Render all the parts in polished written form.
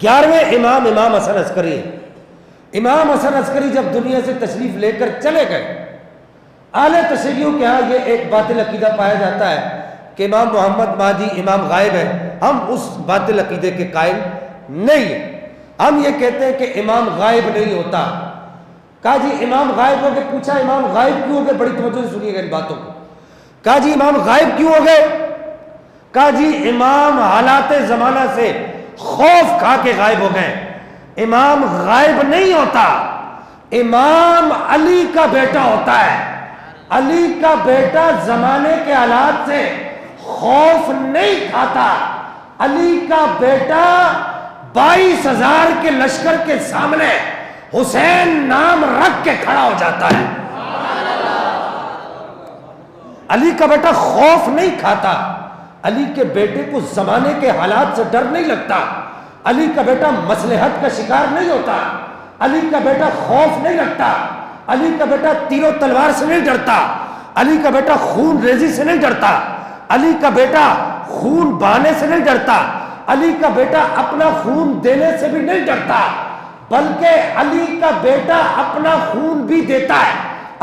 11ویں امام حسن عسکری ہے۔ امام حسن عسکری جب دنیا سے تشریف لے کر چلے گئے، اعلی تشیعوں کے ہاں یہ ایک باطل عقیدہ پایا جاتا ہے کہ امام محمد مہدی امام غائب ہے۔ ہم اس باطل عقیدے کے قائل نہیں ہیں۔ ہم یہ کہتے ہیں کہ امام غائب نہیں ہوتا۔ کہا جی امام غائب ہو گئے، پوچھا امام غائب کیوں ہو گئے؟ بڑی توجہ سے سنیے گا ان باتوں کو۔ کہا جی امام غائب کیوں ہو گئے؟ کہا جی امام حالات زمانہ سے خوف کھا کے غائب ہو گئے۔ امام غائب نہیں ہوتا، امام علی کا بیٹا ہوتا ہے۔ علی کا بیٹا زمانے کے حالات سے خوف نہیں کھاتا۔ علی کا بیٹا 22,000 کے لشکر کے سامنے حسین نام رکھ کے کھڑا ہو جاتا ہے۔ علی کا بیٹا خوف نہیں کھاتا، علی کے بیٹے کو زمانے کے حالات سے ڈر نہیں لگتا، علی کا بیٹا مصلحت کا شکار نہیں ہوتا، علی کا بیٹا خوف نہیں رکھتا، علی کا بیٹا تیر و تلوار سے نہیں ڈرتا، علی کا بیٹا خون ریزی سے نہیں ڈرتا، علی کا بیٹا خون بہانے سے نہیں ڈرتا، علی کا بیٹا اپنا خون دینے سے بھی نہیں ڈرتا، بلکہ علی کا بیٹا اپنا خون بھی دیتا ہے،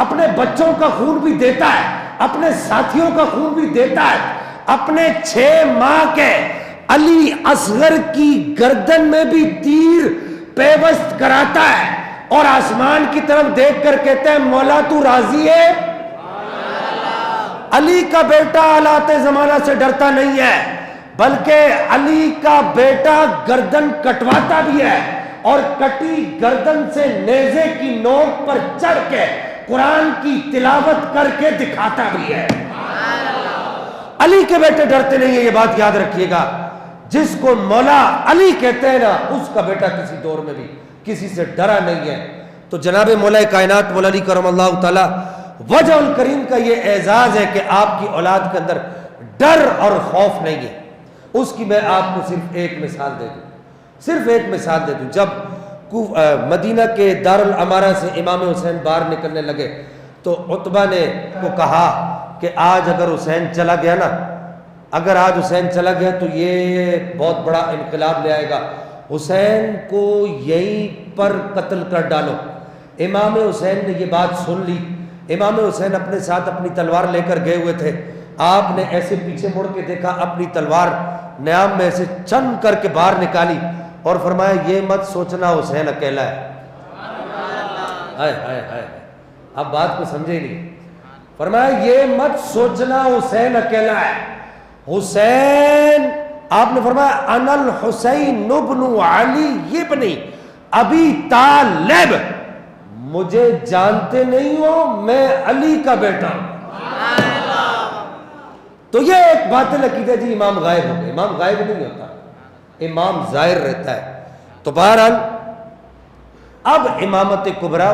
اپنے بچوں کا خون بھی دیتا ہے، اپنے ساتھیوں کا خون بھی دیتا ہے۔ اپنے 6 ماہ کے علی اصغر کی گردن میں بھی تیر پیوست کراتا ہے اور آسمان کی طرف دیکھ کر کہتے ہیں مولا تو راضی ہے؟ علی کا بیٹا حالات زمانہ سے ڈرتا نہیں ہے، بلکہ علی کا بیٹا گردن کٹواتا بھی ہے اور کٹی گردن سے نیزے کی نوک پر چڑھ کے قرآن کی تلاوت کر کے دکھاتا بھی ہے۔ علی کے بیٹے ڈرتے نہیں ہیں، یہ بات یاد رکھیے گا۔ جس کو مولا علی کہتے ہیں نا، اس کا بیٹا کسی دور میں بھی کسی سے ڈرا نہیں ہے۔ تو جناب مولا کائنات مولا علی کرم اللہ تعالی وجہ الکریم کا یہ اعزاز ہے کہ آپ کی اولاد کے اندر ڈر اور خوف نہیں ہے۔ اس کی میں آپ کو صرف ایک مثال دے دوں، جب مدینہ کے دارالامارہ سے امام حسین باہر نکلنے لگے تو عتبہ نے کو کہا کہ آج اگر حسین چلا گیا تو یہ بہت بڑا انقلاب لے آئے گا، حسین کو یہیں پر قتل کر ڈالو۔ امام حسین نے یہ بات سن لی۔ امام حسین اپنے ساتھ اپنی تلوار لے کر گئے ہوئے تھے۔ آپ نے ایسے پیچھے مڑ کے دیکھا، اپنی تلوار نیام میں سے چن کر کے باہر نکالی اور فرمایا یہ مت سوچنا حسین اکیلا ہے۔ ہائے ہائے ہائے، اب بات کو سمجھے نہیں۔ فرمایا یہ مت سوچنا حسین اکیلا ہے، حسین، آپ نے فرمایا انا الحسین ابن علی ابن ابی طالب، مجھے جانتے نہیں ہو، میں علی کا بیٹا ہوں۔ تو یہ ایک باطل عقیدہ جی امام غائب ہو گئے۔ امام غائب نہیں ہوتا، امام ظاہر رہتا ہے۔ تو بہرحال اب امامت کبریٰ